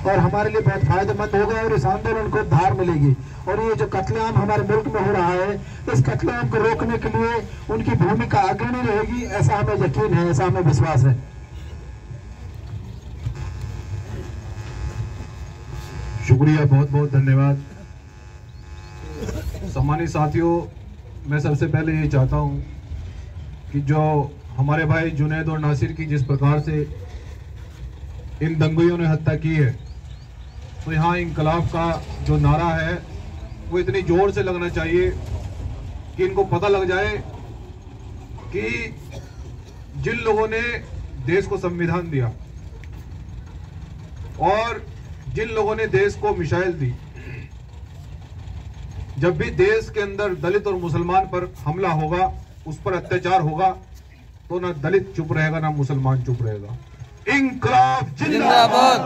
और हमारे लिए बहुत फायदेमंद होगा और इस आंदोलन को धार मिलेगी। और ये जो कत्लेआम हमारे मुल्क में हो रहा है, इस कत्लेआम को रोकने के लिए उनकी भूमिका अग्रणी रहेगी, ऐसा हमें यकीन है, ऐसा हमें विश्वास है। शुक्रिया, बहुत बहुत धन्यवाद। सम्मानित साथियों, मैं सबसे पहले ये चाहता हूँ कि जो हमारे भाई जुनैद और नासिर की जिस प्रकार से इन दंगइयों ने हत्या की है, तो यहाँ इंकलाब का जो नारा है वो इतनी जोर से लगना चाहिए कि इनको पता लग जाए कि जिन लोगों ने देश को संविधान दिया और जिन लोगों ने देश को मिसाइल दी, जब भी देश के अंदर दलित और मुसलमान पर हमला होगा, उस पर अत्याचार होगा, तो ना दलित चुप रहेगा ना मुसलमान चुप रहेगा। इंकलाब जिंदाबाद,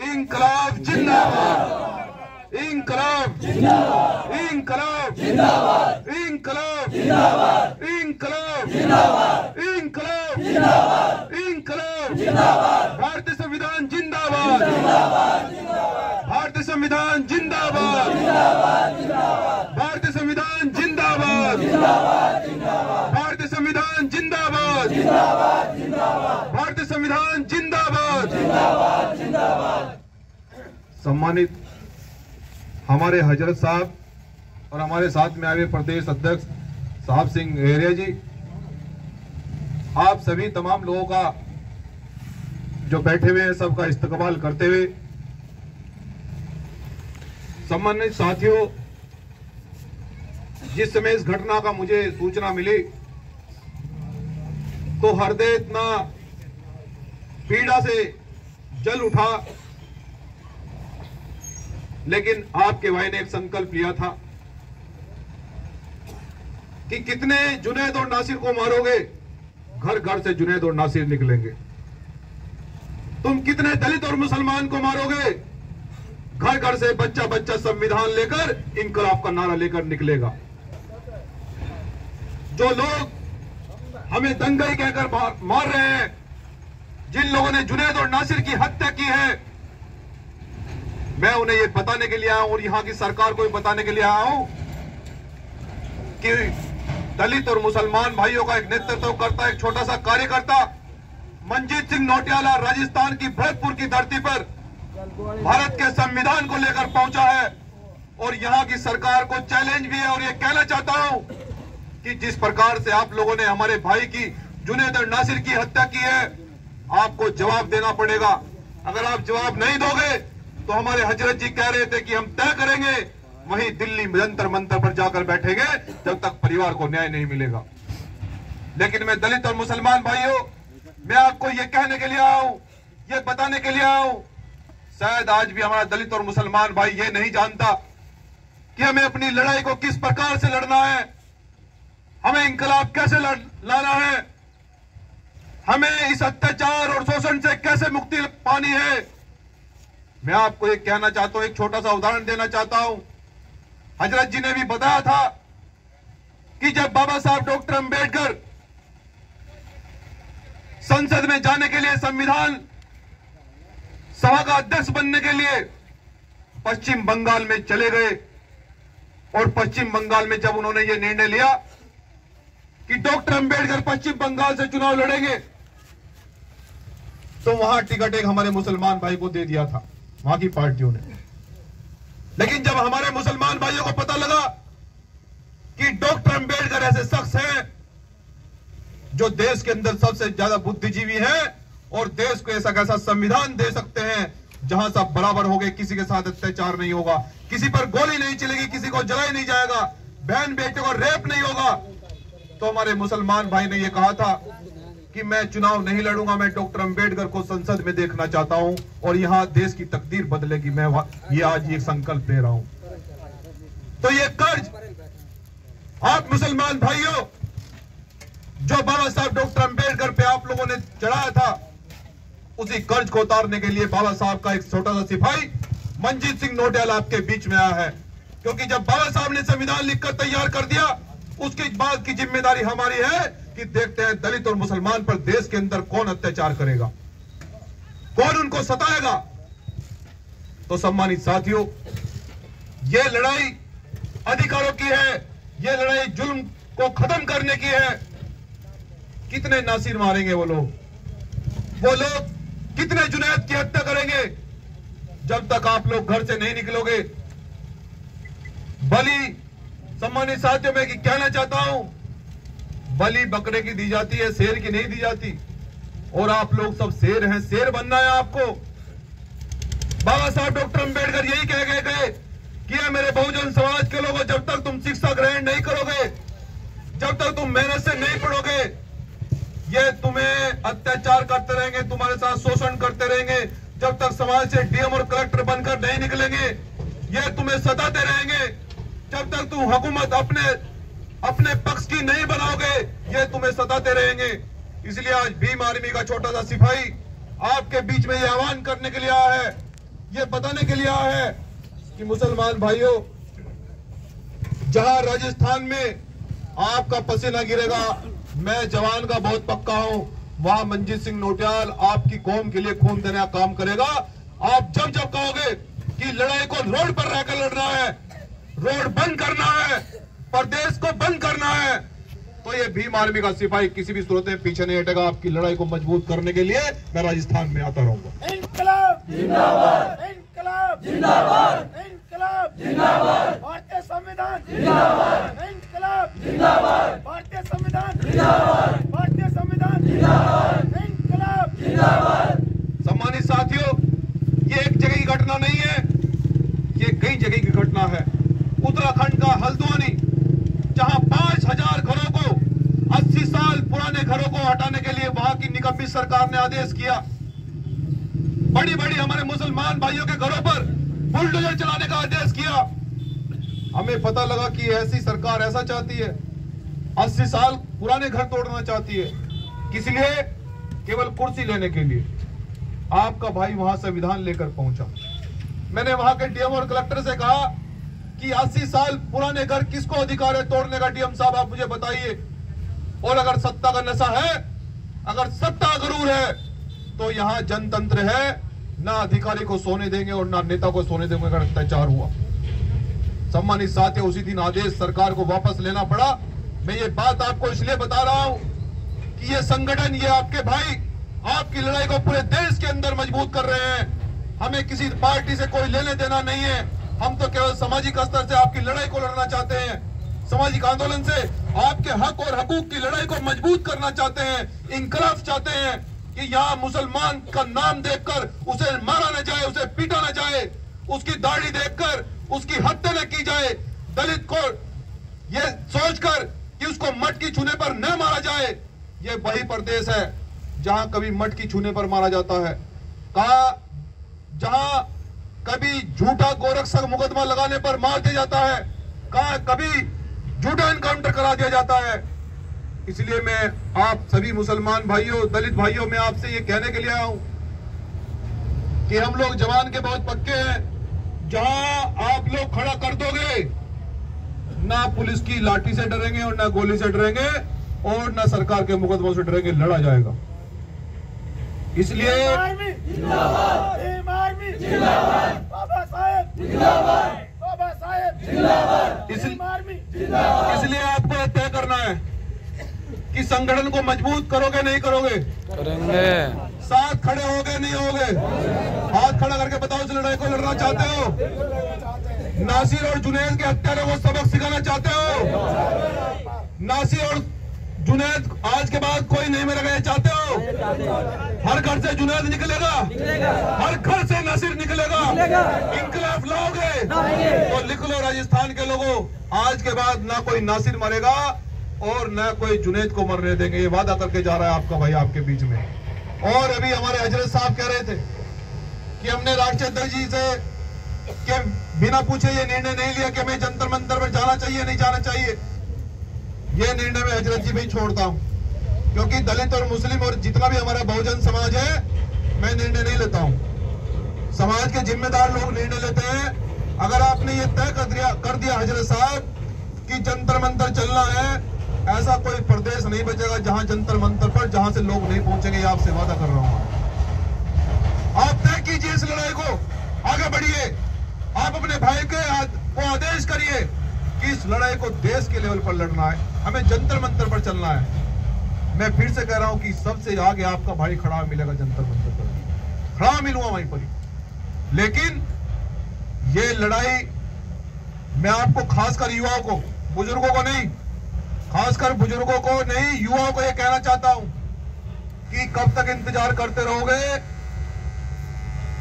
इंकलाब जिंदाबाद, इंकलाब जिंदाबाद, इंकलाब जिंदाबाद, इंकलाब जिंदाबाद, इंकलाब जिंदाबाद, इंकलाब जिंदाबाद, इंकलाब जिंदाबाद। भारतीय संविधान जिंदाबाद, भारतीय संविधान जिंदाबाद, भारतीय संविधान जिंदाबाद, भारतीय संविधान जिंदाबाद, भारतीय संविधान जिंदाबाद। सम्मानित हमारे हजरत साहब और हमारे साथ में आए प्रदेश अध्यक्ष साहब सिंह एरिया जी, आप सभी तमाम लोगों का जो बैठे हुए हैं सबका इस्तकबाल करते हुए, सम्मानित साथियों, जिस समय इस घटना का मुझे सूचना मिली तो हृदय इतना पीड़ा से जल उठा, लेकिन आपके भाई ने एक संकल्प लिया था कि कितने जुनैद और नासिर को मारोगे, घर घर से जुनैद और नासिर निकलेंगे। तुम कितने दलित और मुसलमान को मारोगे, घर घर से बच्चा बच्चा संविधान लेकर इंकलाब का नारा लेकर निकलेगा। जो लोग हमें दंगई कहकर मार रहे हैं, जिन लोगों ने जुनैद और नासिर की हत्या की है, मैं उन्हें ये बताने के लिए आया हूं और यहां की सरकार को भी बताने के लिए आया हूं कि दलित और मुसलमान भाइयों का एक नेतृत्व करता एक छोटा सा कार्यकर्ता मंजीत सिंह नौटियाला राजस्थान की भरतपुर की धरती पर भारत के संविधान को लेकर पहुंचा है और यहां की सरकार को चैलेंज भी है और ये कहना चाहता हूं कि जिस प्रकार से आप लोगों ने हमारे भाई की जुनैद और नासिर की हत्या की है, आपको जवाब देना पड़ेगा। अगर आप जवाब नहीं दोगे तो हमारे हजरत जी कह रहे थे कि हम तय करेंगे, वहीं दिल्ली जंतर मंतर पर जाकर बैठेंगे जब तक परिवार को न्याय नहीं मिलेगा। लेकिन मैं दलित और मुसलमान भाइयों, मैं आपको ये कहने के लिए आया हूं, ये बताने के लिए आया हूं, शायद आज भी हमारा दलित और मुसलमान भाई ये नहीं जानता कि हमें अपनी लड़ाई को किस प्रकार से लड़ना है, हमें इंकलाब कैसे लाना है, हमें इस अत्याचार और शोषण से कैसे मुक्ति पानी है। मैं आपको एक कहना चाहता हूं, एक छोटा सा उदाहरण देना चाहता हूं। हजरत जी ने भी बताया था कि जब बाबा साहब डॉक्टर अंबेडकर संसद में जाने के लिए, संविधान सभा का अध्यक्ष बनने के लिए पश्चिम बंगाल में चले गए और पश्चिम बंगाल में जब उन्होंने ये निर्णय लिया कि डॉक्टर अंबेडकर पश्चिम बंगाल से चुनाव लड़ेंगे, तो वहां टिकट एक हमारे मुसलमान भाई को दे दिया था वहां की पार्टियों ने। लेकिन जब हमारे मुसलमान भाइयों को पता लगा कि डॉक्टर अंबेडकर ऐसे शख्स हैं जो देश के अंदर सबसे ज्यादा बुद्धिजीवी हैं और देश को ऐसा कैसा संविधान दे सकते हैं जहां सब बराबर हो गए, किसी के साथ अत्याचार नहीं होगा, किसी पर गोली नहीं चलेगी, किसी को जलाया नहीं जाएगा, बहन बेटे को रेप नहीं होगा, तो हमारे मुसलमान भाई ने यह कहा था कि मैं चुनाव नहीं लड़ूंगा, मैं डॉक्टर अंबेडकर को संसद में देखना चाहता हूं और यहां देश की तकदीर बदलेगी, मैं ये आज ये संकल्प ले रहा हूं। तो ये कर्ज आप मुसलमान भाइयों, जो बाबा साहब डॉक्टर अंबेडकर पे आप लोगों ने चढ़ाया था, उसी कर्ज को उतारने के लिए बाबा साहब का एक छोटा सा सिपाही मंजीत सिंह नौटियाला आपके बीच में आया है। क्योंकि जब बाबा साहब ने संविधान लिखकर तैयार कर दिया, उसके बाद की जिम्मेदारी हमारी है कि देखते हैं दलित और मुसलमान पर देश के अंदर कौन अत्याचार करेगा, कौन उनको सताएगा। तो सम्मानित साथियों, ये लड़ाई अधिकारों की है, ये लड़ाई जुल्म को खत्म करने की है। कितने नासिर मारेंगे वो लोग कितने जुनैद की हत्या करेंगे जब तक आप लोग घर से नहीं निकलोगे। बलि, सम्मानित साथियों, मैं कहना चाहता हूं, बलि बकरे की दी जाती है, शेर की नहीं दी जाती। और आप लोग सब शेर हैं, शेर बनना है आपको। बाबा साहब डॉक्टर अंबेडकर यही कह गए कि मेरे बहुजन समाज के लोगों, जब तक तुम शिक्षा ग्रहण नहीं करोगे, जब तक तुम मेहनत से नहीं पढ़ोगे, ये तुम्हें अत्याचार करते रहेंगे, तुम्हारे साथ शोषण करते रहेंगे। जब तक समाज से डीएम और कलेक्टर बनकर नहीं निकलेंगे, ये तुम्हें सताते रहेंगे। जब तक तुम हुकूमत अपने पक्ष की नहीं बनाओगे, ये तुम्हें सताते रहेंगे। इसलिए आज भीम आर्मी का छोटा सा सिपाही आपके बीच में ये आह्वान करने के लिए आया है, ये बताने के लिए आया है कि मुसलमान भाइयों, जहां राजस्थान में आपका पसीना गिरेगा, मैं जवान का बहुत पक्का हूं, वहां मंजीत सिंह नौटियाल आपकी कौम के लिए खून देने का काम करेगा। आप जब जब कहोगे कि लड़ाई को रोड पर रहकर लड़ना है, रोड बंद करना है, प्रदेश को बंद करना है, तो ये भीम आर्मी का सिपाही किसी भी सूरत में पीछे नहीं हटेगा। आपकी लड़ाई को मजबूत करने के लिए मैं राजस्थान में आता रहूंगा। इंकलाब जिंदाबाद, इंकलाब जिंदाबाद, इंकलाब जिंदाबाद, भारतीय संविधान जिंदाबाद, इंकलाब जिंदाबाद, भारतीय संविधान जिंदाबाद, भारतीय संविधान जिंदाबाद, इंकलाब जिंदाबाद। सम्मानित साथियों, ये एक जगह की घटना नहीं है, ये कई जगह की घटना है। उत्तराखंड का हल्द्वानी, जहां 5000 घरों को, 80 साल पुराने घरों को हटाने के लिए वहां की निकम्मी सरकार ने आदेश किया। बड़ी बड़ी हमारे मुसलमान भाइयों के घरों पर बुलडोजर चलाने का आदेश किया। हमें पता लगा कि ऐसी सरकार ऐसा चाहती है, 80 साल पुराने घर तोड़ना चाहती है, किस लिए? केवल कुर्सी लेने के लिए। आपका भाई वहां संविधान लेकर पहुंचा। मैंने वहां के डीएम और कलेक्टर से कहा कि 80 साल पुराने घर किसको अधिकार है तोड़ने का? डीएम साहब आप मुझे बताइए। और अगर सत्ता का नशा है, अगर सत्ता गरूर है, तो यहां जनतंत्र है, ना अधिकारी को सोने देंगे और ना नेता को सोने देंगे अगर अत्याचार हुआ। सम्मानित साथियों, उसी दिन आदेश सरकार को वापस लेना पड़ा। मैं ये बात आपको इसलिए बता रहा हूं कि ये संगठन, ये आपके भाई आपकी लड़ाई को पूरे देश के अंदर मजबूत कर रहे हैं। हमें किसी पार्टी से कोई लेने देना नहीं है, हम तो केवल सामाजिक स्तर से आपकी लड़ाई को लड़ना चाहते हैं। सामाजिक आंदोलन से आपके हक और हकूक की लड़ाई को मजबूत करना चाहते हैं। इंकलाब चाहते हैं कि यहाँ मुसलमान का नाम देखकर उसे मारा न जाए, उसे पीटा न जाए, उसकी दाढ़ी देखकर उसकी हत्या न की जाए, दलित को ये सोचकर कि उसको मटकी छूने पर न मारा जाए। ये वही प्रदेश है जहां कभी मटकी छूने पर मारा जाता है, जहां कभी झूठा गोरक्षक मुकदमा लगाने पर मार दिया जाता है, कभी झूठा एनकाउंटर करा दिया जाता है। इसलिए मैं आप सभी मुसलमान भाइयों, दलित भाइयों, मैं आपसे ये कहने के लिए आया हूं कि हम लोग जवान के बहुत पक्के हैं। जहां आप लोग खड़ा कर दोगे, ना पुलिस की लाठी से डरेंगे और ना गोली से डरेंगे और ना सरकार के मुकदमों से डरेंगे, लड़ा जाएगा। इसलिए इसलिए आपको तय करना है कि संगठन को मजबूत करोगे नहीं करोगे? करेंगे। साथ खड़े होगे नहीं होगे? हाथ खड़ा करके बताओ, इस लड़ाई को लड़ना चाहते हो? नासिर और जुनैद के हत्यारों को सबक सिखाना चाहते हो? नासिर और जुनैद आज के बाद कोई नहीं मरेगा ये चाहते हो? हर घर से जुनैद निकलेगा, हर घर से नासिर निकलेगा। इंकलाब लाओगे तो लिख लो राजस्थान के लोगों, आज के बाद ना कोई नासिर मरेगा और ना कोई जुनैद को मरने देंगे। ये वादा करके जा रहा है आपका भाई आपके बीच में। और अभी हमारे हजरत साहब कह रहे थे कि हमने राष्ट्रीय अध्यक्ष जी से कि बिना पूछे ये निर्णय नहीं लिया कि हमें जंतर मंतर पर जाना चाहिए नहीं जाना चाहिए। ये निर्णय मैं हजरत जी भी छोड़ता हूं, क्योंकि दलित और मुस्लिम और जितना भी हमारा बहुजन समाज है, मैं निर्णय नहीं लेता हूं। समाज के जिम्मेदार लोग निर्णय लेते हैं। अगर आपने ये तय कर दिया हजरत साहब कि जंतर मंतर चलना है, ऐसा कोई प्रदेश नहीं बचेगा जहां जंतर मंतर पर जहां से लोग नहीं पहुंचेंगे। ये आपसे वादा कर रहा हूं। आप तय कीजिए इस लड़ाई को, आगे आगे बढ़िए। आप अपने भाई को आदेश करिए कि इस लड़ाई को देश के लेवल पर लड़ना है, हमें जंतर मंतर पर चलना है। मैं फिर से कह रहा हूं कि सबसे आगे आपका भाई खड़ा मिलेगा जंतर मंतर पर, खड़ा मिलूंगा वहीं पर ही। लेकिन ये लड़ाई मैं आपको, खासकर युवाओं को, बुजुर्गों को नहीं, खासकर बुजुर्गों को नहीं, युवाओं को ये कहना चाहता हूं कि कब तक इंतजार करते रहोगे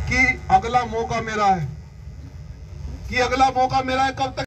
कि अगला मौका मेरा है, कि अगला मौका मेरा है, कब तक